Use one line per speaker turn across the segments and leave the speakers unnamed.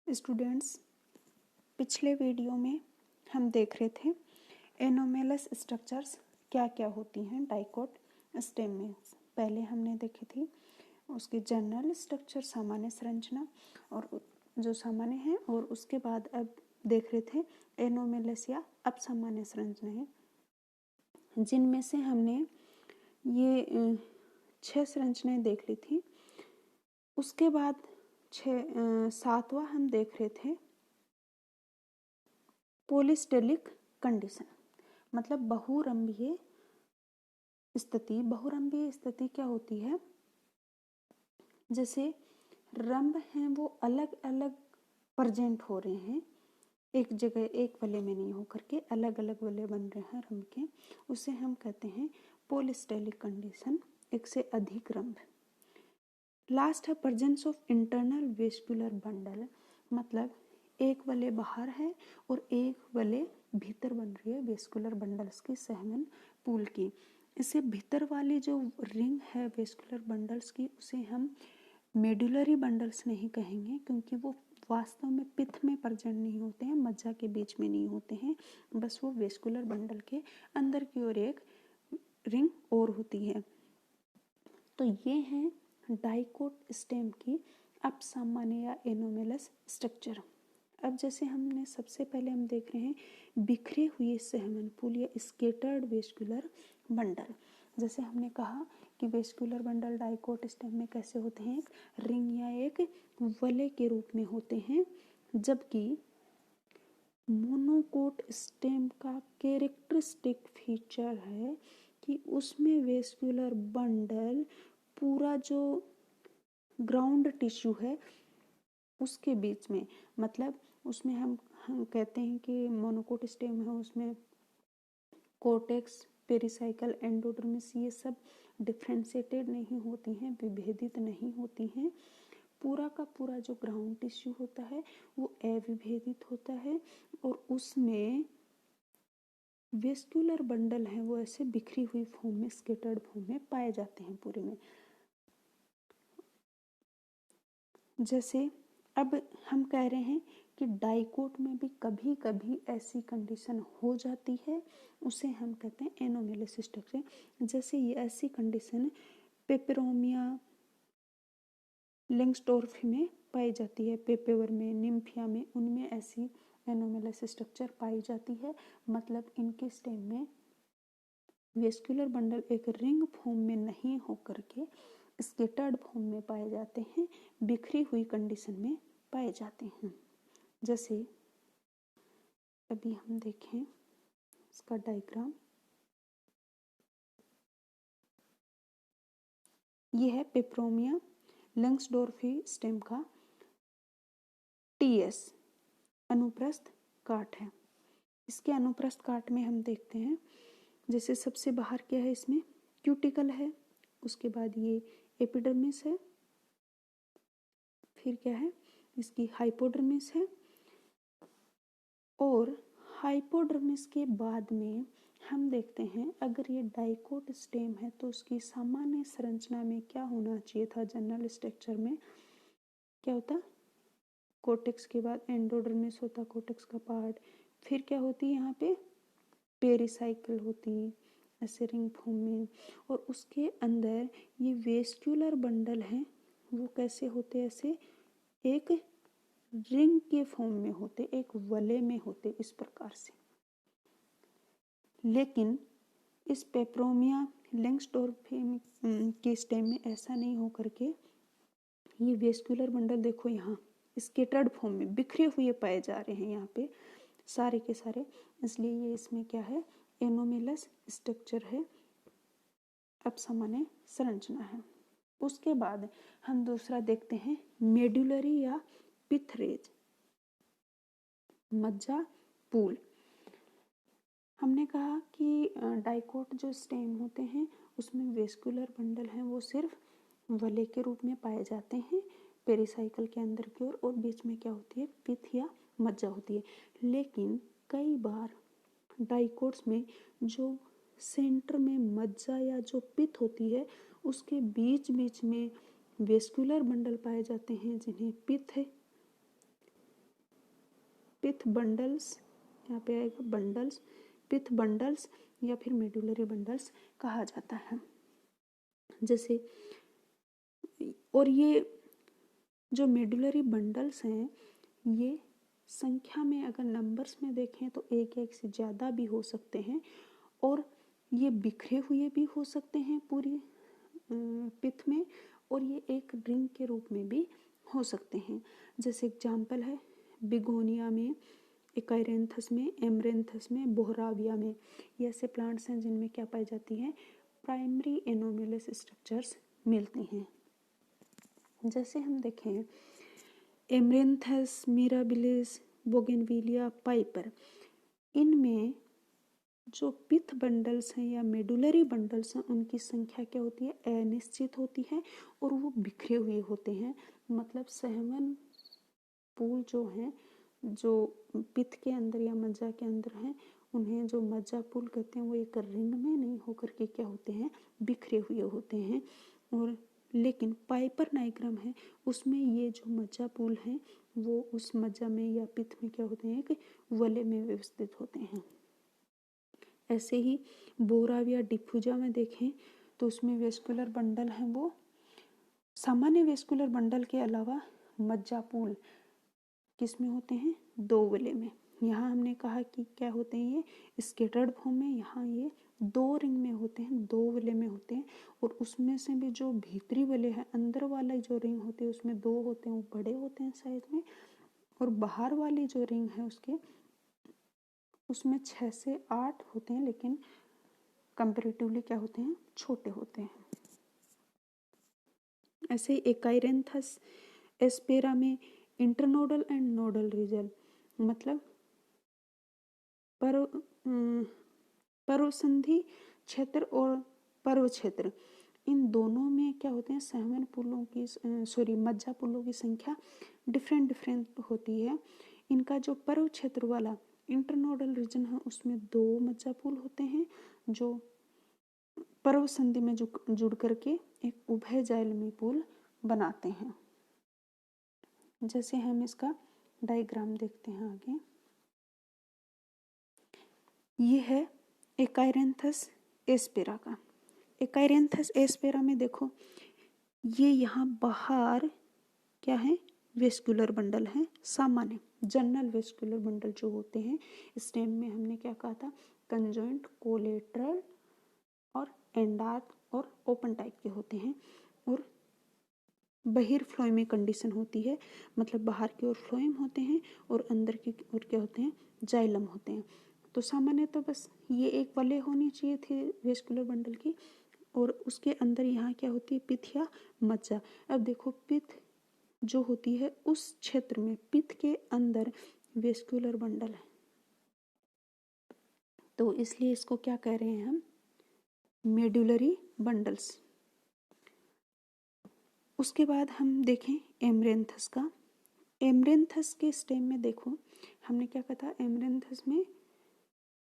Students, पिछले video में हम देख रहे थे एनोमेलस स्ट्रक्चर्स क्या क्या होती हैं डाइकोट स्टेम में। पहले हमने देखी थी उसकी जनरल स्ट्रक्चर, सामान्य संरचना और जो सामान्य है, और उसके बाद अब देख रहे थे एनोमेलस या अपसामान्य संरचनाएं, जिनमें से हमने ये 6 संरचनाएं देख ली थी। उसके बाद 7वां हम देख रहे थे पॉलीस्टेलिक कंडीशन, मतलब बहुरंभीय स्थिति। बहुरंभीय स्थिति क्या होती है? जैसे रंभ हैं वो अलग अलग प्रेजेंट हो रहे हैं, एक जगह एक वलय में नहीं होकर के अलग अलग वलय बन रहे हैं रंभ के, उसे हम कहते हैं पॉलीस्टेलिक कंडीशन, एक से अधिक रंभ। लास्ट है presence of internal vascular bundle, मतलब एक वलय बाहर है और एक वलय भीतर बन रही है वेस्कुलर बंडल्स की, सहमन पूल की। इसे भीतर वाली जो रिंग है वेस्कुलर बंडल्स की, उसे हम मेडुलरी बंडल्स नहीं कहेंगे, क्योंकि वो वास्तव में पित्त में प्रेजेंट नहीं होते हैं, मज्जा के बीच में नहीं होते हैं, बस वो वेस्कुलर बंडल के अंदर की ओर एक रिंग और होती है। तो ये है डाइकोट स्टेम की अपसामान्य या एनोमेलस स्ट्रक्चर। अब जैसे हमने सबसे पहले हम देख रहे हैं बिखरे हुए सहमन पुल या स्केटर्ड वेस्कुलर बंडल। जैसे हमने कहा कि वेस्कुलर बंडल डाइकोट स्टेम में कैसे होते हैं, एक रिंग या एक वलय के रूप में होते हैं, जबकि मोनोकोट स्टेम का कैरेक्टरिस्टिक फीचर है कि उसमें वेस्कुलर बंडल पूरा जो ग्राउंड टिश्यू है उसके बीच में, मतलब उसमें हम कहते हैं कि मोनोकोट स्टेम है, उसमें कोर्टेक्स, पेरिसाइकल, एंडोडर्मिस ये सब डिफ्रेंशिएटेड नहीं होती हैं, विभेदित नहीं होती हैं। पूरा का पूरा जो ग्राउंड टिश्यू होता है वो अविभेदित होता है, और उसमें वेस्कुलर बंडल हैं वो ऐसे बिखरी हुई फॉर्म में, स्केटर्ड फॉर्म में पाए जाते हैं पूरे में। जैसे अब हम कह रहे हैं कि डाइकोट में भी कभी कभी ऐसी कंडीशन हो जाती है, उसे हम कहते हैं एनोमेलस स्ट्रक्चर। जैसे ये ऐसी कंडीशन पेपरोमिया लैंग्सडोर्फ में पाई जाती है, पेपेवर में, निम्फिया में, उनमें ऐसी एनोमेलस स्ट्रक्चर पाई जाती है। मतलब इनके स्टेम में वेस्कुलर बंडल एक रिंग फॉर्म में नहीं होकर के स्केटर्ड फॉर्म में पाए जाते हैं, बिखरी हुई कंडीशन में पाए जाते हैं। जैसे अभी हम देखें इसका डायग्राम, ये है पेपरोमिया लैंग्सडोर्फी स्टेम का टीएस अनुप्रस्थ काट है। इसके अनुप्रस्थ काट में हम देखते हैं, जैसे सबसे बाहर क्या है, इसमें क्यूटिकल है, उसके बाद ये एपिडर्मिस है, फिर क्या है, इसकी हाइपोडर्मिस है, और हाइपोडर्मिस के बाद में हम देखते हैं अगर ये डाइकोट स्टेम है तो उसकी सामान्य संरचना में क्या होना चाहिए था, जनरल स्ट्रक्चर में क्या होता, कोर्टेक्स के बाद एंडोडर्मिस होता, कोर्टेक्स का पार्ट, फिर क्या होती है यहाँ पे पेरिसाइकल होती ऐसे रिंग फॉर्म में, और उसके अंदर ये वेस्कुलर बंडल हैं वो कैसे होते, ऐसे एक रिंग के फॉर्म में होते, एक वलय में होते, इस प्रकार से। लेकिन इस पेपरोमिया लैंग्सडोर्फी के स्टेम में ऐसा नहीं हो करके ये वेस्कुलर बंडल देखो यहाँ स्केटर्ड फॉर्म में बिखरे हुए पाए जा रहे हैं यहाँ पे सारे के सारे, इसलिए ये इसमें क्या है, एनोमेलस स्ट्रक्चर है, अपसामान्य संरचना है। उसके बाद हम दूसरा देखते हैं मेडुलरी या पिथरेज, मज्जा पूल। हमने कहा कि डाइकोट जो स्टेम होते हैं उसमें वेस्कुलर बंडल हैं वो सिर्फ वलय के रूप में पाए जाते हैं, पेरिसाइकल के अंदर की ओर, और बीच में क्या होती है, पित्त या मज्जा होती है। लेकिन कई बार डाइकोट्स में जो सेंटर में मज्जा या जो पित्त होती है उसके बीच बीच में वेस्कुलर बंडल पाए जाते हैं जिन्हें पित्त है पिथ बंडल्स, यहाँ पे आएगा बंडल्स, पिथ बंडल्स या फिर मेडुलरी बंडल्स कहा जाता है। जैसे और ये जो मेडुलरी बंडल्स हैं ये संख्या में अगर नंबर्स में देखें तो एक से ज़्यादा भी हो सकते हैं और ये बिखरे हुए भी हो सकते हैं पूरी पिथ में, और ये एक रिंग के रूप में भी हो सकते हैं। जैसे एग्जाम्पल है बिगोनिया में, एकाइरेंथस में, एमरेंथस में, बोहराविया में। ये ऐसे प्लांट्स हैं जिनमें क्या पाई जाती है, प्राइमरी एनोमिलस स्ट्रक्चर्स मिलती हैं। जैसे हम देखें एमरेंथस, मिराबिलिस, बोगेनविलिया, पाइपर, इनमें जो पिथ बंडल्स हैं या मेडुलरी बंडल्स हैं उनकी संख्या क्या होती है, अनिश्चित होती है और वो बिखरे हुए होते हैं। मतलब सहमन पुल जो हैं, जो पिथ के अंदर या मज्जा के अंदर हैं, उन्हें जो मज्जा पुल कहते हैं वो एक रिंग में नहीं होकर के क्या होते हैं, बिखरे हुए होते हैं। और लेकिन पाइपर नाइग्राम है उसमें ये जो मज्जा पुल हैं वो उस मज्जा में या पिथ में क्या होते हैं कि वलय में व्यवस्थित होते हैं। ऐसे ही बोराविया डिफ्यूजा में देखें तो उसमें वेस्कुलर बंडल हैं वो सामान्य वेस्कुलर बंडल के अलावा मज्जा पुल किस में होते हैं, दो वलय में। यहाँ हमने कहा कि क्या होते हैं, ये स्केटर्ड फॉर्म में, यहाँ ये दो रिंग में होते हैं, दो वलय में होते हैं। और उसमें से भी जो भीतरी वलय है, अंदर वाला जो रिंग होते हैं उसमें दो होते हैं, वो बड़े होते हैं साइज में, और बाहर वाली जो रिंग है उसमें 6 से 8 होते हैं, लेकिन कंपेरेटिवली क्या होते हैं, छोटे होते हैं। ऐसे एकाइरेंथस एस्पेरा में इंटरनोडल एंड नोडल रीजन, मतलब पर्वसंधि क्षेत्र और पर्व क्षेत्र, इन दोनों में क्या होते हैं, सहमन पुलों की मज्जा पुलों की संख्या डिफरेंट होती है। इनका जो पर्व क्षेत्र वाला इंटरनोडल रीजन है उसमें 2 मज्जा पुल होते हैं जो पर्व संधि में जुड़ करके एक उभय जाइलमी पुल बनाते हैं। जैसे हम इसका डायग्राम देखते हैं आगे, ये है एकाइरेंथस एस्पेरा का। एकाइरेंथस एस्पेरा में देखो ये यहाँ बाहर क्या है, वेस्कुलर बंडल है, सामान्य जनरल वेस्कुलर बंडल जो होते हैं। स्टेम में हमने क्या कहा था, कंजॉइंट, कोलेटरल और एंडार्क और ओपन टाइप के होते हैं। और बहिर्फ्लोएमी कंडीशन होती है, मतलब बाहर की ओर फ्लोएम होते हैं और अंदर की ओर क्या होते हैं, जाइलम होते हैं। तो सामान्य तो बस ये एक वलय होनी चाहिए थी वेस्कुलर बंडल की, और उसके अंदर यहाँ क्या होती है, पिथ या मज्जा। अब देखो पिथ जो होती है उस क्षेत्र में पिथ के अंदर वेस्कुलर बंडल है, तो इसलिए इसको क्या कह रहे हैं हम, मेडुलरी बंडल्स। उसके बाद हम देखें एमरेंथस का। एमरेंथस के स्टेम में देखो हमने क्या कहा था, एमरेंथस में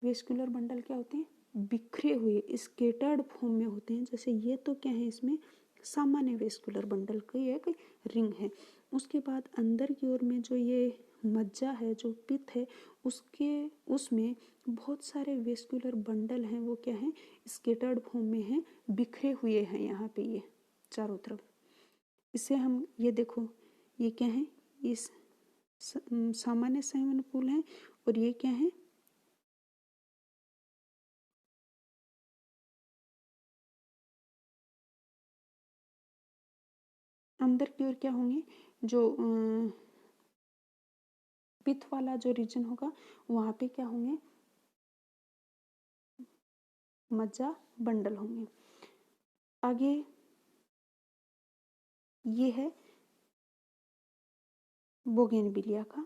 वेस्कुलर बंडल क्या होते हैं, बिखरे हुए स्केटर्ड फॉर्म में होते हैं। जैसे ये तो क्या है, इसमें सामान्य वेस्कुलर बंडल की एक रिंग है। उसके बाद अंदर की ओर में जो ये मज्जा है, जो पिथ है, उसमें बहुत सारे वेस्कुलर बंडल हैं, वो क्या है, स्केटर्ड फॉर्म में हैं, बिखरे हुए हैं यहाँ पे ये चारों तरफ। इसे हम ये देखो ये क्या है, इस सामान्य सहमन पुल है, और ये क्या है, अंदर की ओर क्या होंगे, जो पिथ वाला जो रीजन होगा वहां पे क्या होंगे, मज्जा बंडल होंगे। आगे ये है बोगेनविलिया का।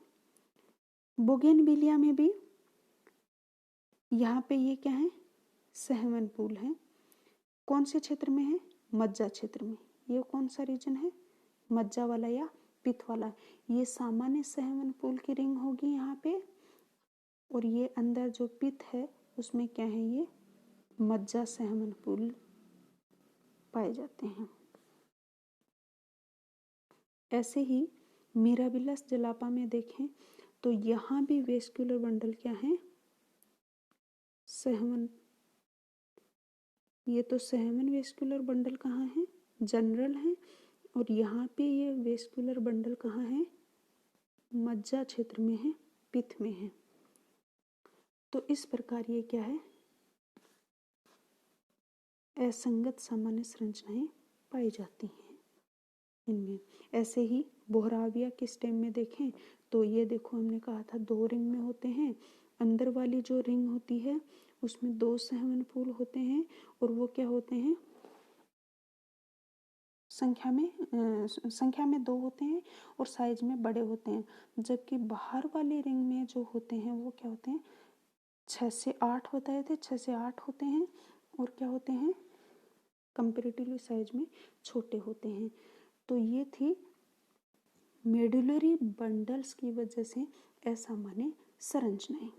बोगेनविलिया में भी यहाँ पे ये क्या है, सहमन पुल है। कौन से क्षेत्र में है, मज्जा क्षेत्र में। ये कौन सा रीजन है, मज्जा वाला या पिथ वाला। ये सामान्य सहमन पुल की रिंग होगी यहाँ पे, और ये अंदर जो पिथ है उसमें क्या है, ये मज्जा सहमन पुल पाए जाते हैं। ऐसे ही मिराबिलस जलापा में देखें तो यहाँ भी वेस्कुलर बंडल क्या है, सहवन। ये तो सहवन वेस्कुलर बंडल कहाँ है, जनरल है, और यहाँ पे ये वेस्कुलर बंडल कहाँ है, मज्जा क्षेत्र में है, पित्त में है। तो इस प्रकार ये क्या है, असंगत सामान्य संरचनाएं पाई जाती हैं इनमें। ऐसे ही बोहराविया के स्टेम में देखें तो ये देखो, हमने कहा था 2 रिंग में होते हैं। अंदर वाली जो रिंग होती है उसमें 2 सहवन फूल होते हैं, और वो क्या होते हैं, संख्या में 2 होते हैं और साइज में बड़े होते हैं। जबकि बाहर वाली रिंग में जो होते हैं वो क्या होते हैं, 6 से 8 बताए थे, 6 से 8 होते हैं, और क्या होते हैं, कंपेरेटिवली साइज में छोटे होते हैं। तो ये थी मेडुलरी बंडल्स की वजह से असामान्य संरचनाएं।